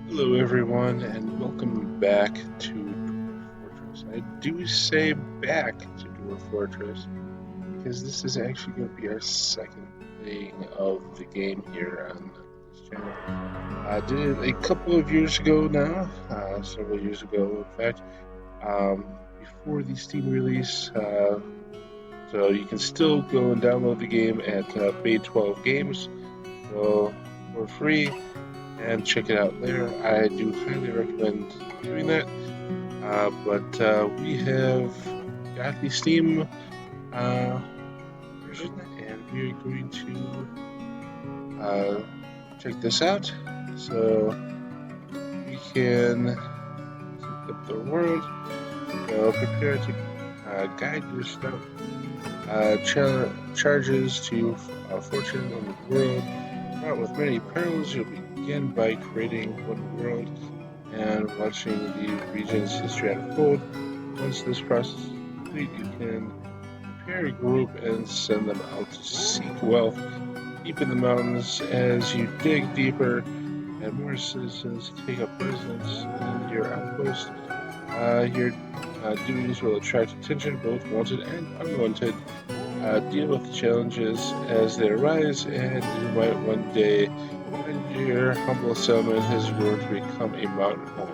Hello everyone and welcome back to Dwarf Fortress. I do say back to Dwarf Fortress because this is actually going to be our second playing of the game here on this channel. I did it a couple of years ago now, several years ago in fact, before the Steam release, so you can still go and download the game at Bay 12 Games, so for free, and check it out later. I do highly recommend doing that. But we have got the Steam version, and we are going to check this out. So we can set up the world. So prepare to guide your stuff. Charges to fortune in the world. Fraught with many perils, you'll begin by creating one world and watching the region's history unfold. Once this process is complete, you can prepare a group and send them out to seek wealth deep in the mountains. As you dig deeper and more citizens take up residence in your outpost, your doings will attract attention, both wanted and unwanted. Deal with the challenges as they arise, and you might one day find your humble settlement has grown to become a mountain home,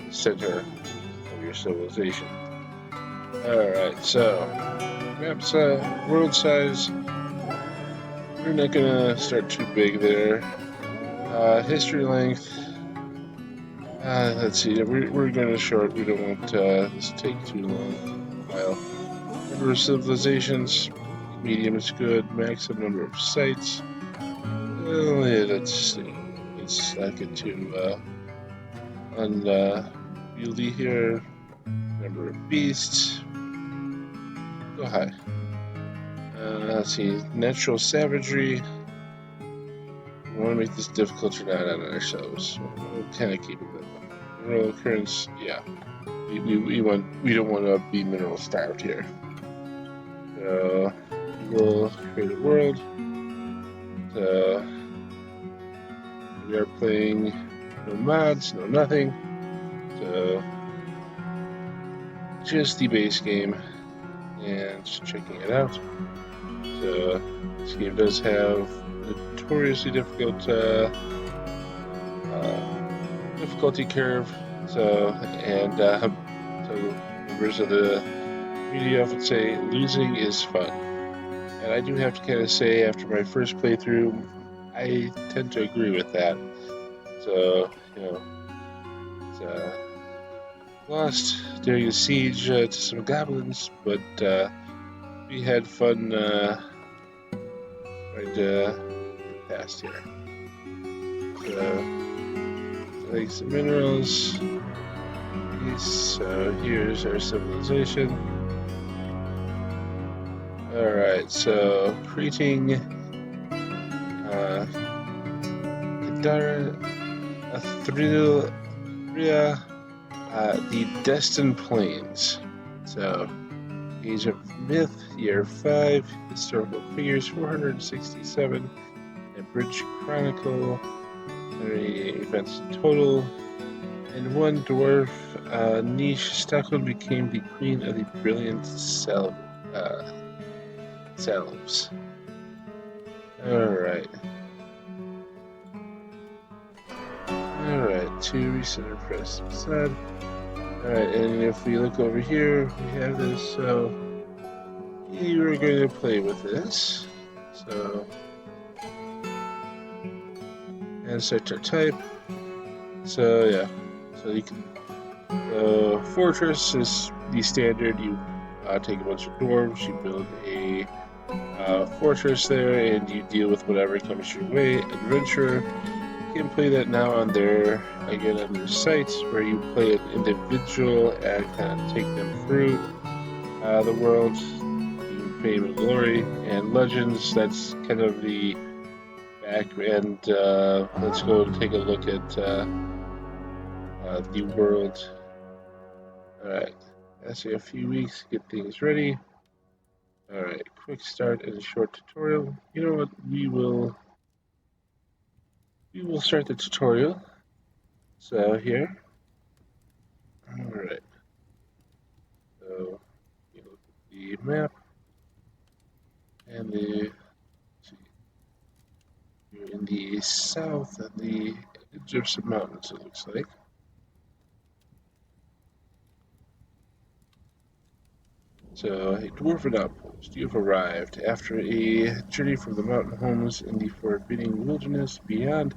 the center of your civilization. Alright, so maps, world size, we're not gonna start too big there. History length, let's see, we're gonna short, we don't want this to take too long. Number of civilizations, medium is good. Maximum number of sites. Well, yeah, let's see. Let's not get too unwieldy here. Number of beasts. Go high. Let's see. Natural savagery. We want to make this difficult or not on ourselves. We'll kind of keep it that way. Mineral occurrence, yeah. We don't want to be mineral starved here. So we'll create a world. We are playing no mods, no nothing. So just the base game and just checking it out. So this game does have notoriously difficult difficulty curve. So members of the community often say losing is fun. And I do have to kind of say, after my first playthrough, I tend to agree with that. So, lost during a siege to some goblins, but we had fun trying to get past here. So, like some minerals. So here's our civilization. Alright, so creating Kadara Athrilia, the Destined Plains. So, Age of Myth, Year 5, Historical Figures 467, Abridged Chronicle, 38 events in total, and one dwarf niche. Stockholm became the queen of the brilliant salves. Alright. Alright, to reset our press facade. Alright, and if we look over here, we have this, so we're going to play with this. So, and set our type. So, yeah. So you can, Fortress is the standard. You take a bunch of dwarves, you build a fortress there, and you deal with whatever comes your way. Adventurer, you can play that now on their, again, on your sites, where you play an individual and kind of take them through the world, in fame and glory. And legends, that's kind of the back end. Let's go and take a look at the world. Alright, that's a few weeks to get things ready. Alright, quick start and a short tutorial. You know what, we will start the tutorial. So here, all right. So you look at the map and the. See, you're in the south at the edge of some mountains. It looks like. So, a dwarven outpost, you've arrived. After a journey from the mountain homes in the forbidding wilderness beyond,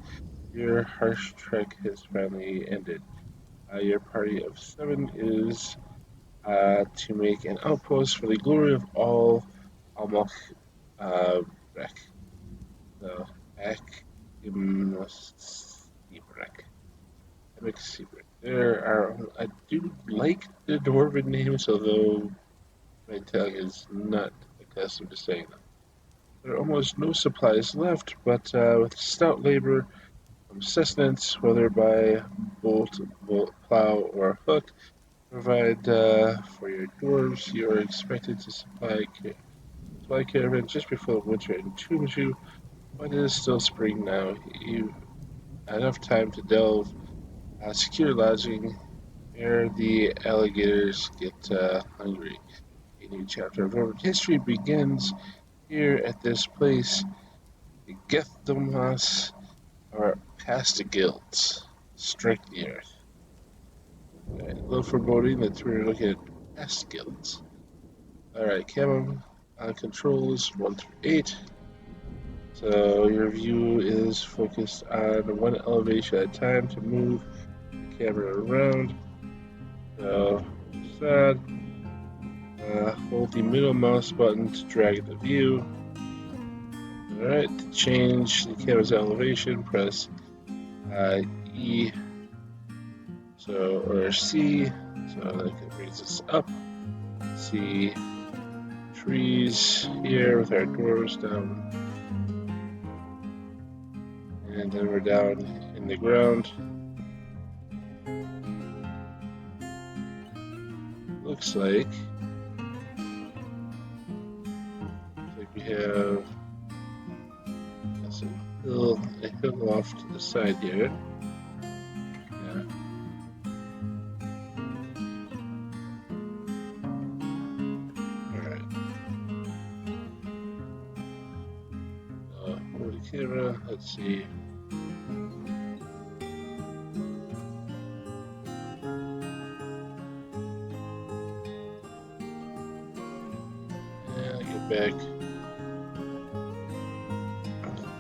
your harsh trek has finally ended. Your party of 7 is to make an outpost for the glory of all Almach Rek. So, Ak Imosibrek. There are, I do like the dwarven names, although my tongue is not accustomed to saying them. There are almost no supplies left, but with stout labor from sustenance, whether by bolt, plow, or hook, provide for your dwarves, you are expected to supply caravan just before the winter entombs you, but it is still spring now. You've enough time to delve, secure lodging, ere the alligators get hungry. A new chapter of Roman history begins here at this place. The Gethdomas are past the guilds. Strike the earth. Right, a little foreboding that we're looking at past guilds. Alright, camo controls 1 through 8. So your view is focused on one elevation at a time to move the camera around. So, facade. Hold the middle mouse button to drag the view. Alright, to change the camera's elevation, press E, or C, so that can raise us up. See trees here with our dwarves down, and then we're down in the ground. Looks like we have a hill off to the side here. Yeah. Alright. Move the camera, let's see. Yeah, get back.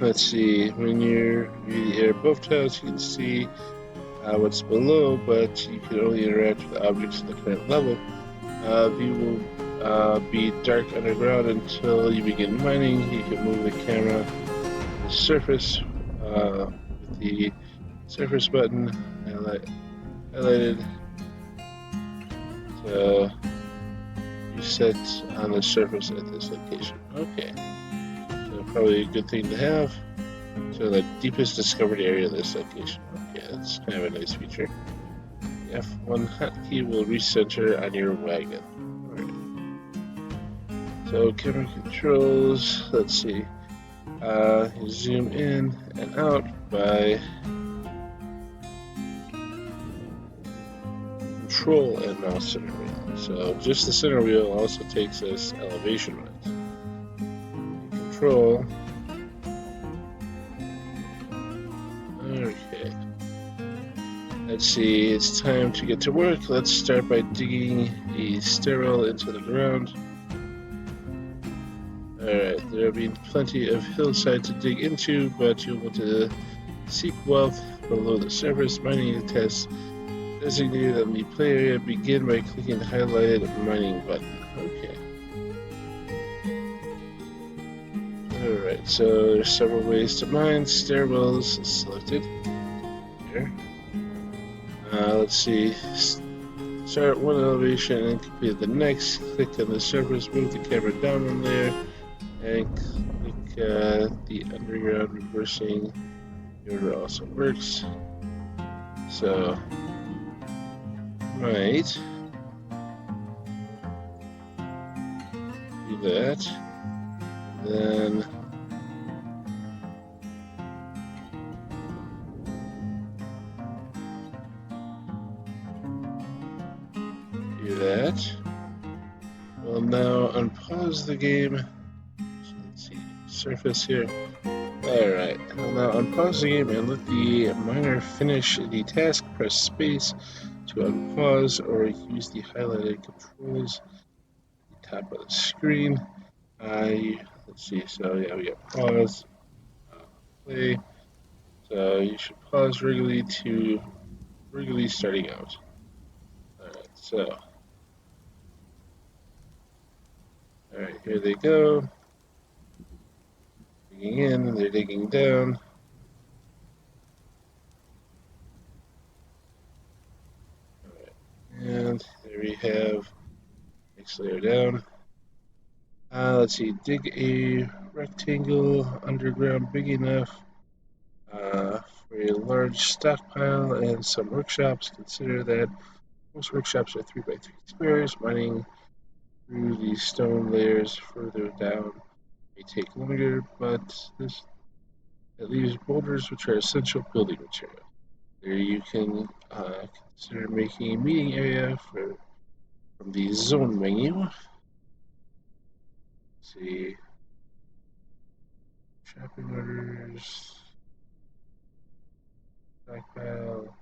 Let's see, when you're in the air above tiles, you can see what's below, but you can only interact with objects at the current level. View will be dark underground until you begin mining. You can move the camera to the surface with the surface button highlighted. So you set on the surface at this location. Okay. So probably a good thing to have. So the deepest discovered area of this location. Okay, that's kind of a nice feature. The F1 hotkey will recenter on your wagon. Alright. So camera controls, let's see. You zoom in and out by control and mouse center wheel. So just the center wheel also takes us elevation wise. Control. Okay. Let's see, it's time to get to work. Let's start by digging a stairwell into the ground. Alright, there will be plenty of hillside to dig into, but you'll want to seek wealth below the surface. Mining tasks designated on the play area. Begin by clicking the highlighted mining button. Okay. Alright, so there's several ways to mine. Stairwells selected. Here. Let's see. Start at one elevation and complete the next. Click on the surface, move the camera down one layer, and click the underground reversing. The order also works. So, right. Do that. Then do that. We'll now unpause the game. So let's see, surface here. Alright, I'll now unpause the game and let the miner finish the task. Press space to unpause or use the highlighted controls at the top of the screen. Let's see, so yeah, we got pause, play. So you should pause regularly to regularly starting out. Alright, so. Alright, here they go. Digging in, they're digging down. Alright, and there we have next layer down. Let's see, dig a rectangle underground big enough for a large stockpile and some workshops. Consider that most workshops are 3x3 squares. Mining through the stone layers further down may take longer, but that leaves boulders, which are essential building material. There you can consider making a meeting area from the zone menu. Let's see, shopping orders, stockpile,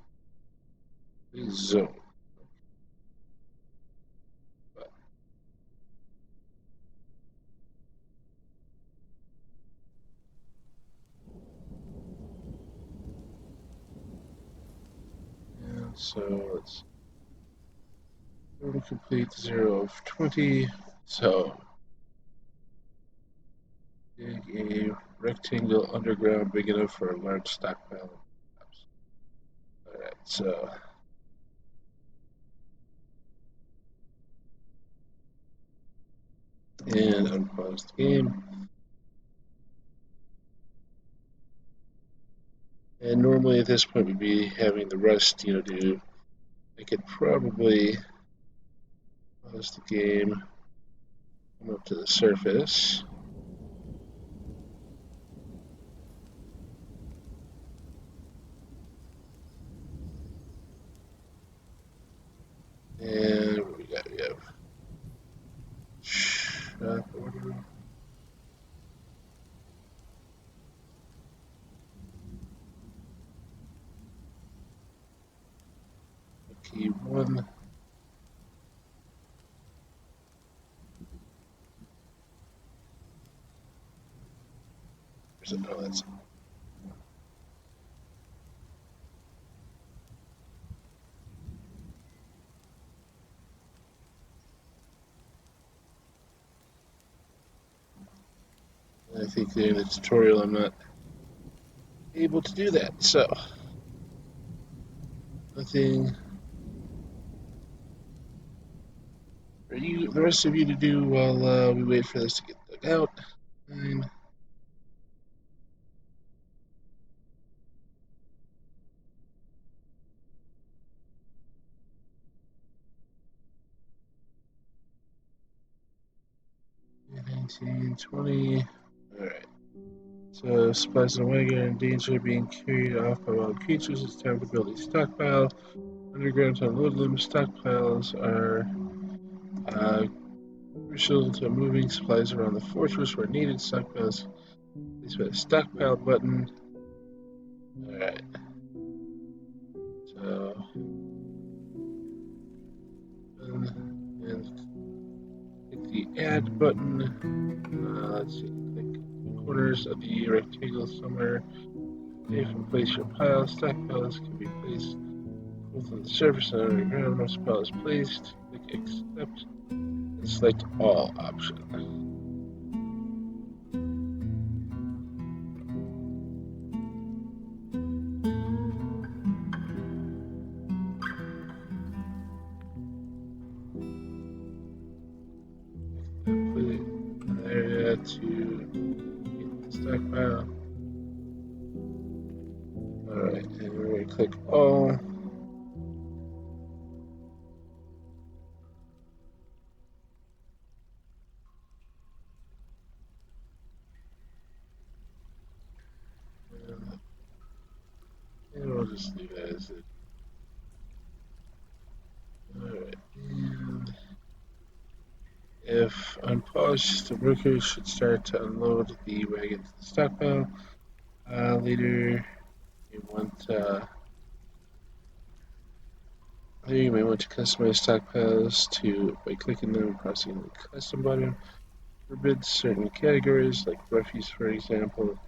the zone. So let's complete 0 of 20. So dig a rectangle underground big enough for a large stockpile. Alright, so and unpause the game. And normally at this point we'd be having the rest, do. I could probably pause the game, come up to the surface. And what we got? We have shop order. Key 1. Oh, that's I think in the tutorial I'm not able to do that, so nothing for you, the rest of you to do while we wait for this to get dug out. 9. $19, $20. Alright. So supplies in the wagon are in danger of being carried off by wild creatures. It's time to build a stockpile. Underground to unload them. Stockpiles are crucial to moving supplies around the fortress where needed. Stockpiles. Please put a stockpile button. Alright. So and click the add button. Let's see, click the corners of the rectangle somewhere. If and place your pile. Stockpiles can be placed both on the surface and underground. Once the pile is placed, click accept and select all option. Put an area to get the stockpile. Alright, and we're going to click all. And we'll just leave it as it. Alright, and If unpaused, the workers should start to unload the wagon to the stockpile. Later, you may want to customize stockpiles by clicking them and pressing the custom button. Forbid certain categories, like refuse, for example.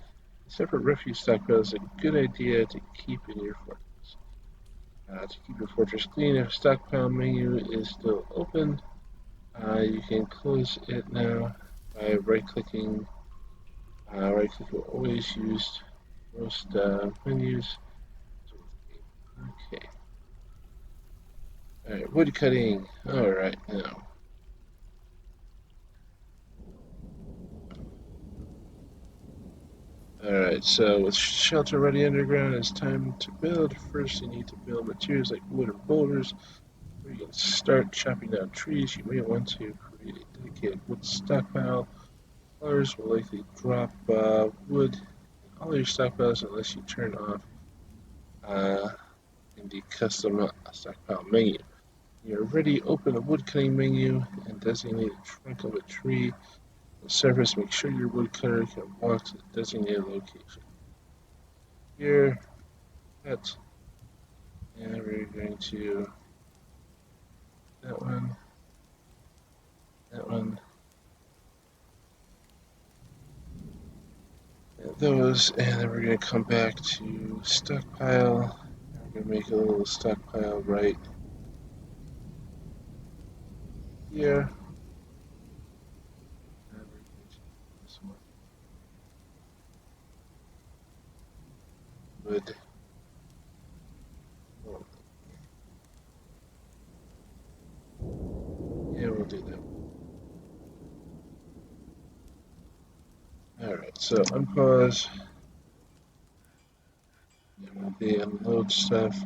A separate refuse stockpile is a good idea to keep in your fortress. To keep your fortress clean, if a stockpile menu is still open, you can close it now by right-clicking. Right-click will always use most menus. Okay. Alright, wood cutting. Alright, now. Alright, so with shelter ready underground, it's time to build. First, you need to build materials like wood and boulders. Where you can start chopping down trees, you may want to create a dedicated wood stockpile. Others will likely drop wood in all your stockpiles unless you turn off in the custom stockpile menu. When you're ready, open the wood cutting menu and designate the trunk of a tree. On the surface, make sure your woodcutter can walk to the designated location. Here, cut, and we're going to that one, and those, and then we're going to come back to stockpile. We're going to make a little stockpile right here. And we're going to do this one. Wood. Yeah, we'll do that. Alright, so unpause. And we'll be unload stuff.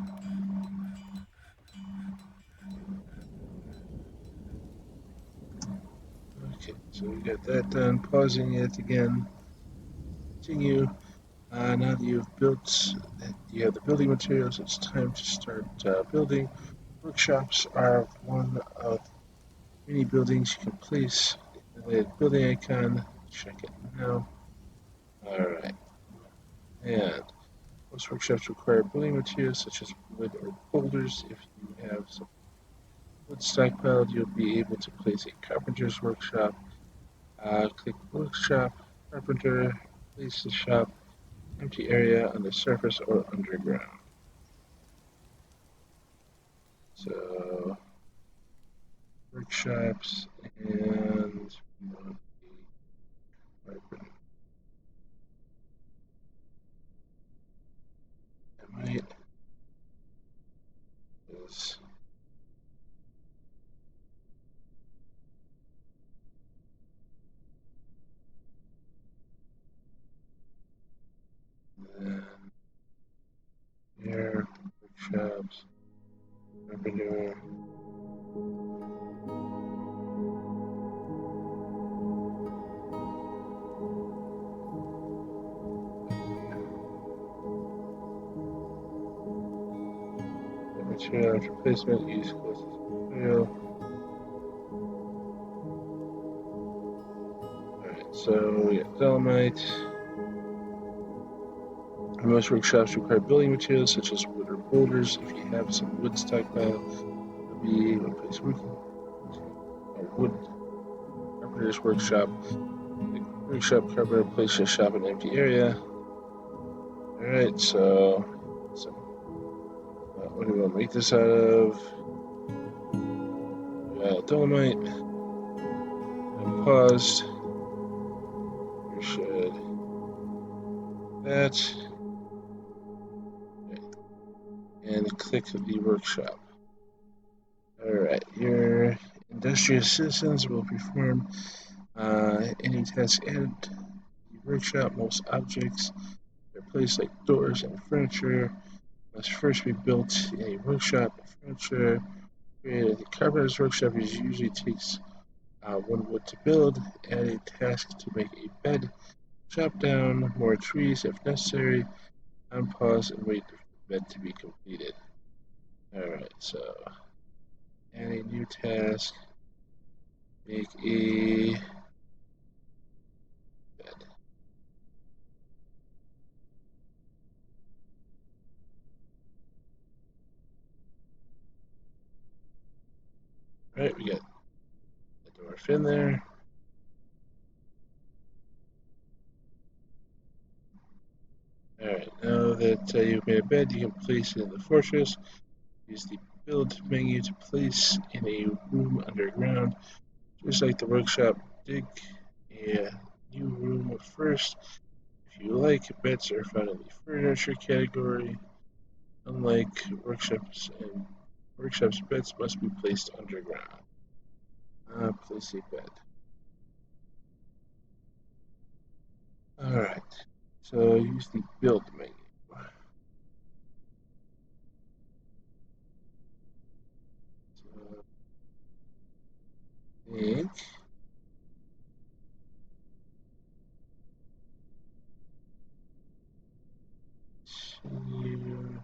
Okay, so we got that done. Pausing it again. Continue. Now that you have the building materials, it's time to start building. Workshops are one of many buildings you can place. The building icon, check it now. Alright. And most workshops require building materials such as wood or boulders. If you have some wood stockpiled, you'll be able to place a carpenter's workshop. Click workshop, carpenter, place the shop, empty area on the surface or underground. So, workshops and I might is then here, workshops, revenue. Material replacement, use closest material. Alright, so we got dolomite. Most workshops require building materials such as wood or boulders. If you have some wood stockpile, you'll be able to place wood carpenter's workshop. The workshop carpenter place your shop in an empty area. Alright, so what do we want to make this out of? Dolomite. And paused. You should. That. Okay. And click the workshop. Alright, your industrious citizens will perform any task added to the workshop. Most objects are placed like doors and furniture must first be built in a workshop. Furniture created at the carpenter's workshop usually takes one wood to build. Add a task to make a bed. Chop down more trees if necessary. Unpause and wait for the bed to be completed. Alright, so add a new task. make a bed. Alright, we got the dwarf in there. Alright, now that you've made a bed, you can place it in the fortress. Use the build menu to place in a room underground. Just like the workshop, dig a new room first. If you like, beds are found in the furniture category. Unlike workshops, beds must be placed underground. Place a bed. Alright, so use the build menu. So, think here.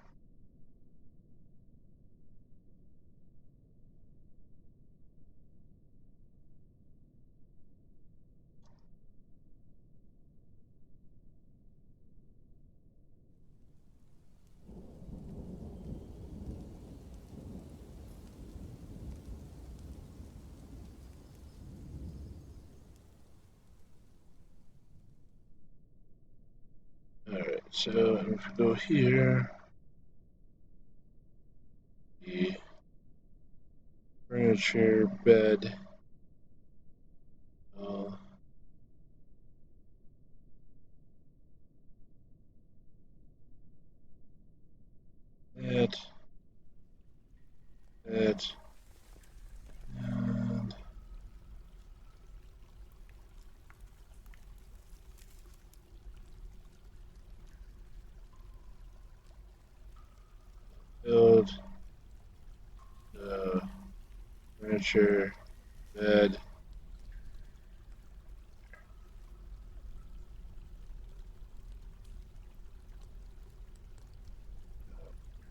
Alright, so if we go here, the furniture, bed, that, and build, furniture, bed.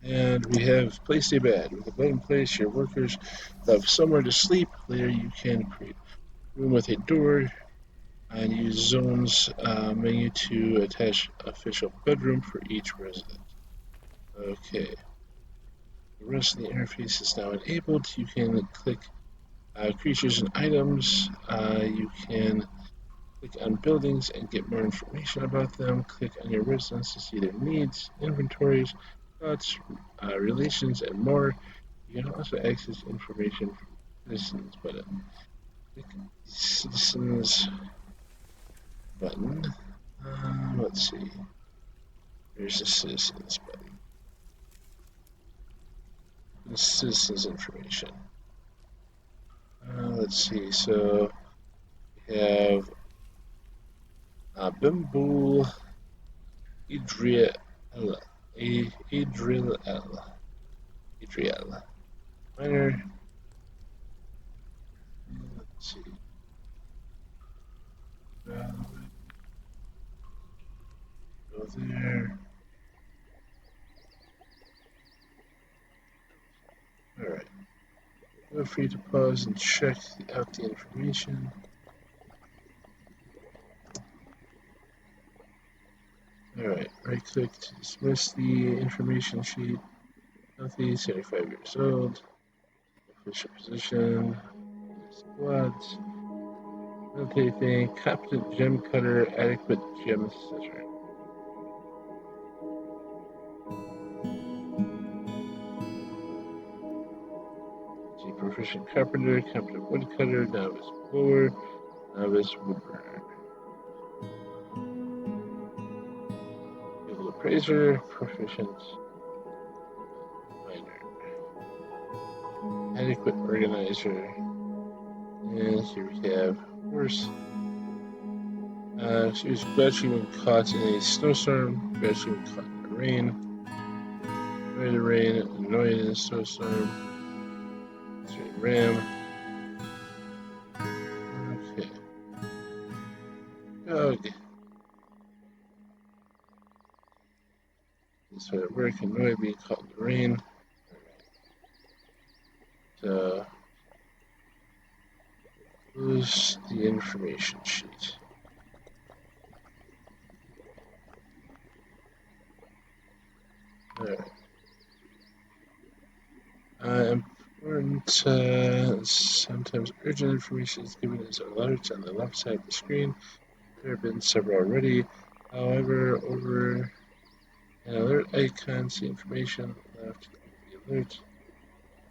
And we have placed a bed. With a bed in place, your workers have somewhere to sleep. Later, you can create a room with a door and use zones menu to attach official bedroom for each resident. Okay. The rest of the interface is now enabled. You can click creatures and items. You can click on buildings and get more information about them. Click on your residents to see their needs, inventories, thoughts, relations, and more. You can also access information from citizens button. Click the citizens button. Let's see. There's the citizens button. The citizens information. Let's see. So we have Bimbo Idriel. Adriel. Minor. Let's see. Go there. Alright. Feel free to pause and check out the information. Alright, right click to dismiss the information sheet. Healthy, 75 years old. Official position. Bloods. Okay, thing. Competent gem cutter, adequate gem scissor. See, proficient carpenter, competent woodcutter, novice blower, novice woodburner. Field appraiser, proficient miner. Adequate organizer. And here we have horse. She was glad when caught in a snowstorm, glad when caught in the rain. Annoyed the rain, annoyed in a snowstorm. Straight ram. Okay. Dog. This way at work, annoyed being caught in the rain. So Close the information sheet. Alright. Important, sometimes urgent information is given as alerts on the left side of the screen. There have been several already. However, over an alert icon, see information left the alert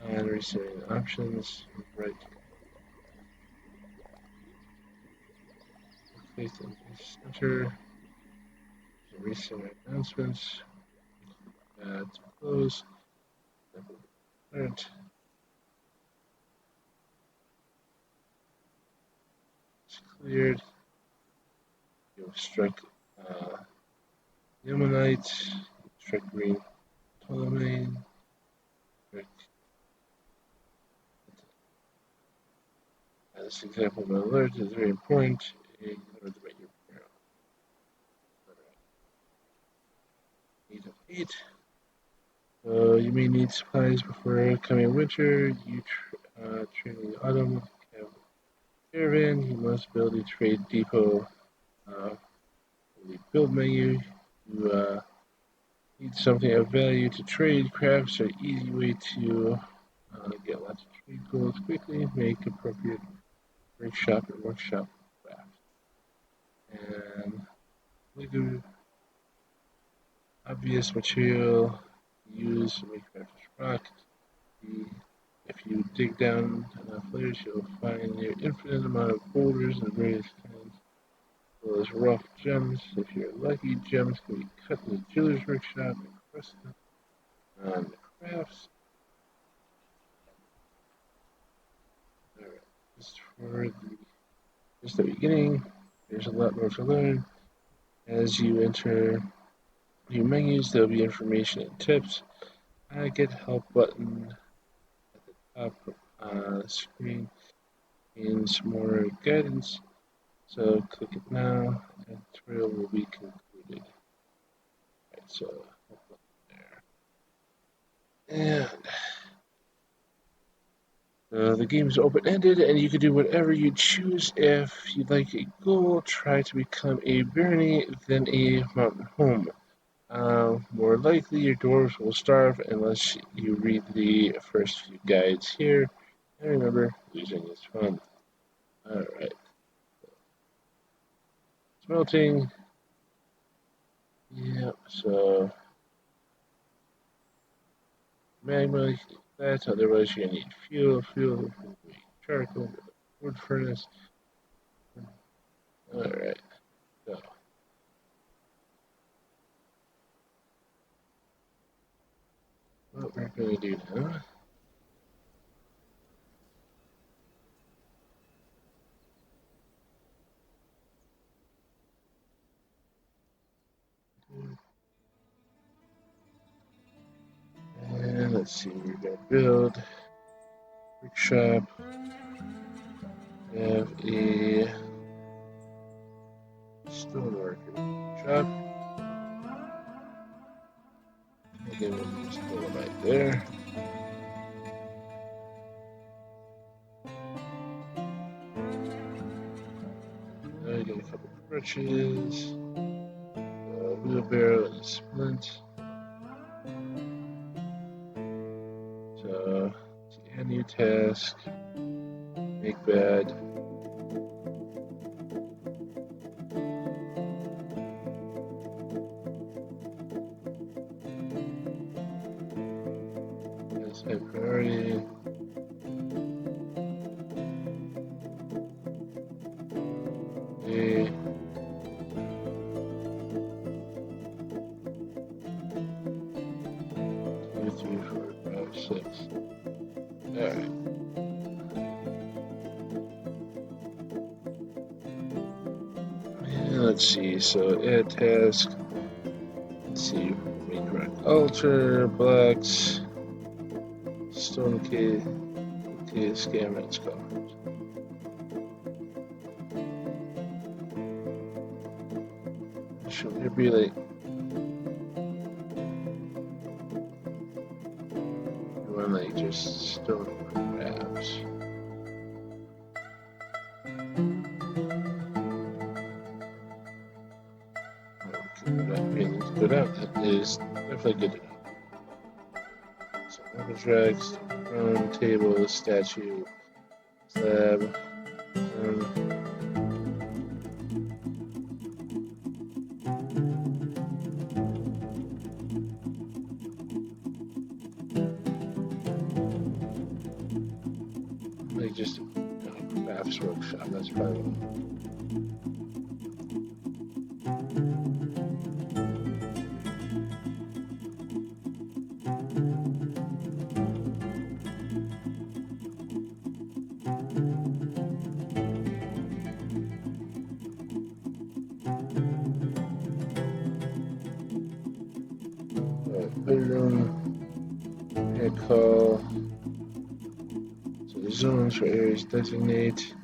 and receiving options right. Place in the center. Recent announcements. To close. Alert. It's cleared. You've struck Yemenite. Struck green Ptolemine. This example of an alert is very important. Ignore the regular barrel. Need. So you may need supplies before coming winter. You train in the autumn. Have caravan. You must build a trade depot. The build menu. You need something of value to trade. Crafts are an easy way to get lots of trade goals quickly. Make appropriate workshop and workshop crafts. And look at obvious material used to make crafted rock. If you dig down enough layers, you'll find an infinite amount of boulders and various kinds, as well as rough gems. If you're lucky, gems can be cut in the jeweler's workshop and crusted on the crafts. Alright, just the beginning. There's a lot more to learn. As you enter new menus, there'll be information and tips. Get help button at the top of the screen means more guidance. So click it now, and the tutorial will be concluded. Right, so there. And the game is open-ended, and you can do whatever you choose. If you'd like a goal, try to become a Brony, then a mountain home. More likely, your dwarves will starve unless you read the first few guides here. And remember, losing is fun. Alright. Smelting. Yeah, so magma, that, otherwise you're gonna need fuel, charcoal, wood furnace. Alright, so. What we're gonna do now. And let's see, we're gonna build workshop. We have a stoneworker workshop. Again, we'll use dolomite there. I get a couple of crutches, a wheelbarrow, and a splint. So, add new task, make bed. That's high priority. Okay. 2, 3, 4, 5, 6. Alright. And let's see, so add task. Let's see, make rock altar, blocks, stone cave, scam and scholars. Should there be like just stone crafts? is definitely good to know. So weapons racks, throne, table, statue, slab, like just crafts workshop. That's probably bedroom. Call. So the zones for areas designate.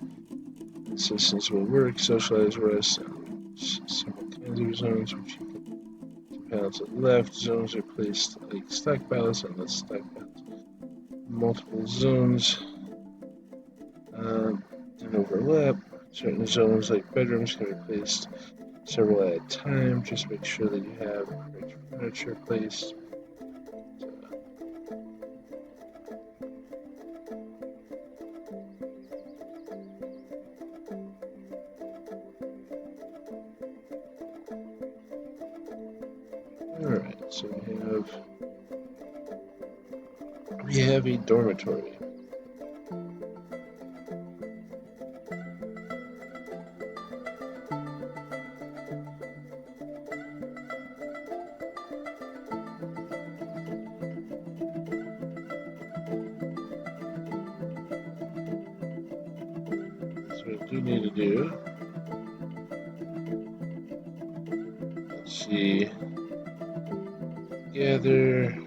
Assistance will work. Socialize rest. Several kinds of zones which you can panel to the left. Zones are placed like stockpiles and let's stockpiles. Multiple zones and overlap. Certain zones like bedrooms can be placed several at a time. Just make sure that you have correct furniture placed. Alright, so we have a dormitory. So what I do need to do, let's see, gather.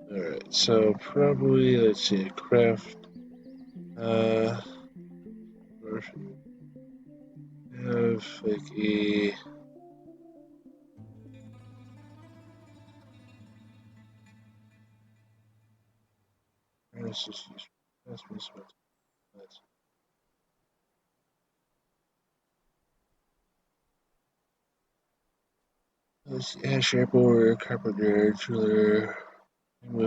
Alright, so probably, let's see, craft, have like a, let's just use, let's see, ash borer, carpenter, jeweler,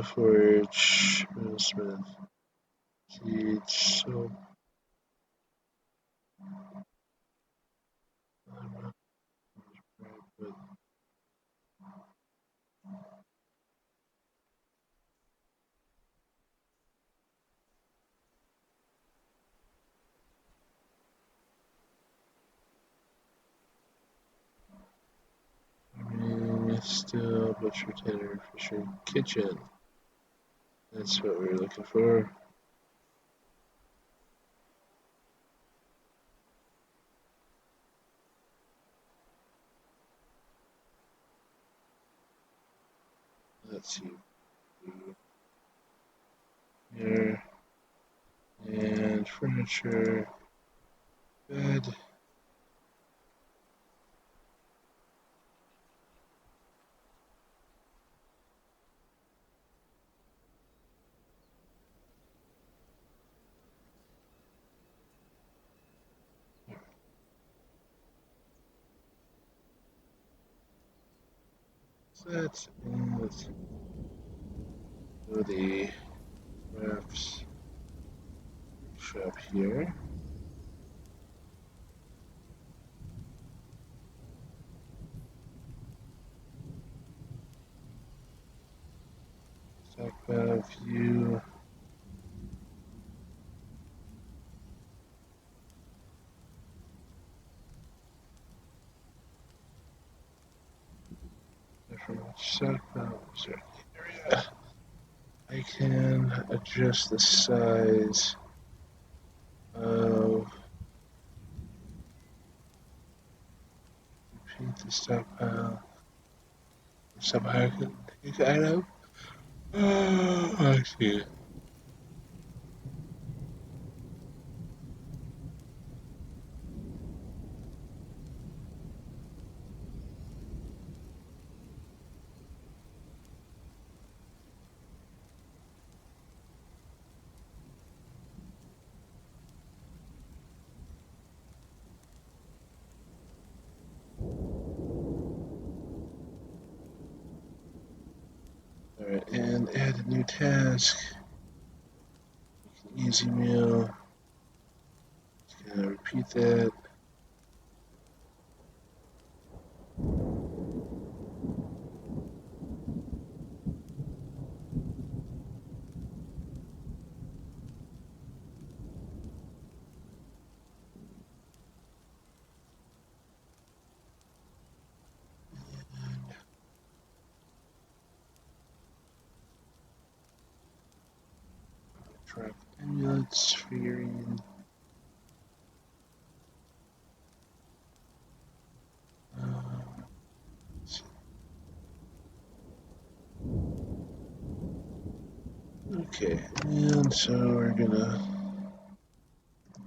forge, smith, seeds, so still butcher, tanner, fisher, kitchen. That's what we were looking for. Let's see. Here. And furniture. Bed. That, and let's go to the crafts shop here. Stockpile view. Different stockpiles area. I can adjust the size of repeat the stockpile. somehow I can think out of. I see. Alright, and add a new task. Easy meal. Just gonna repeat that. Track amulets, figurine. Okay, and so we're gonna.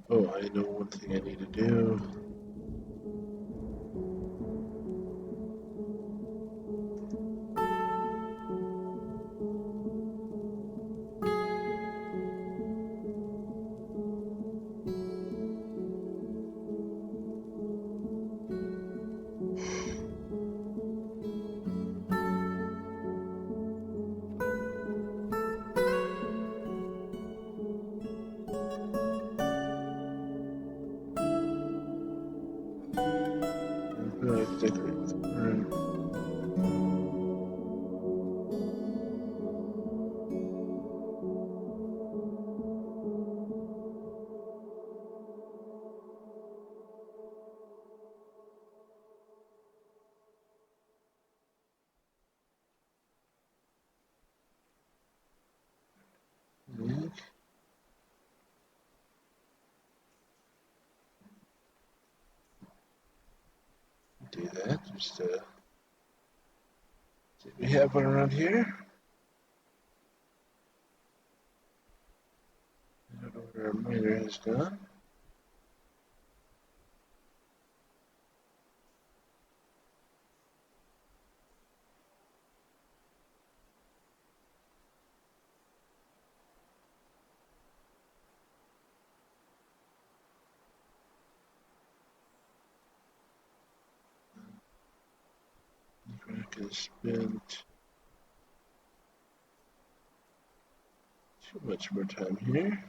Oh, I know one thing I need to do. Decorate the room. Do that. Just see if we have one around here. I don't know where our miner has gone. We're not going to spend too much more time here.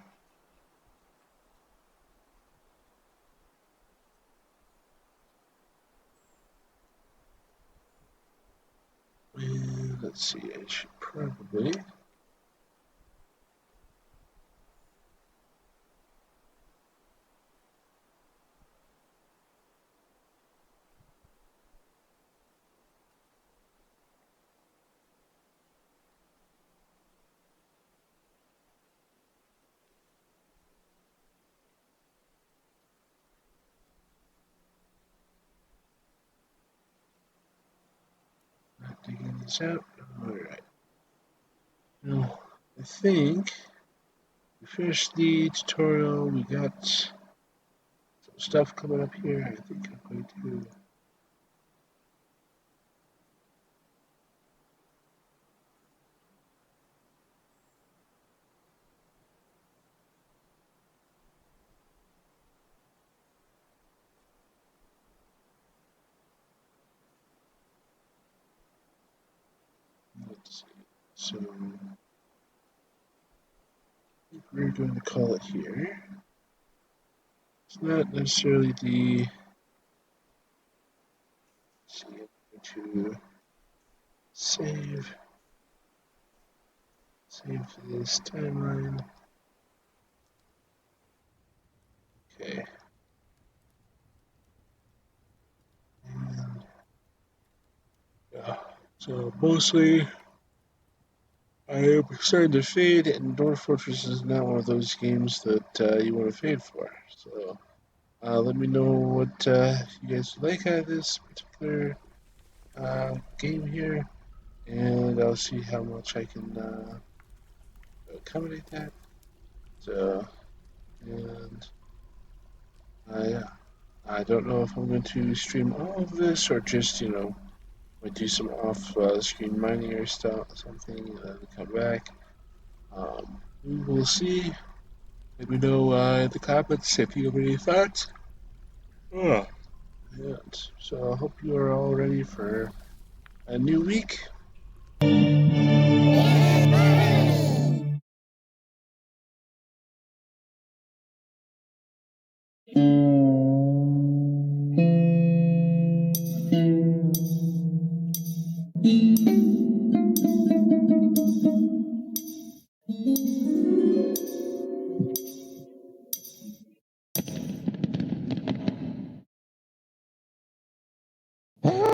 And let's see, I should probably. Not digging this out. Alright. Now, I think we finished the tutorial. We got some stuff coming up here. I think I'm going to. Let's see. So we're going to call it here. It's not necessarily the. Let's see, I'm going to save this timeline. Okay. And, so mostly I am starting to fade, and Dwarf Fortress is not one of those games that you want to fade for. So let me know what you guys like out of this particular game here. and I'll see how much I can accommodate that. So, and yeah, I don't know if I'm going to stream all of this or just, do some off-screen mining or something, and then come back. We will see. Let me know in the comments if you have any thoughts. Oh, and so I hope you are all ready for a new week.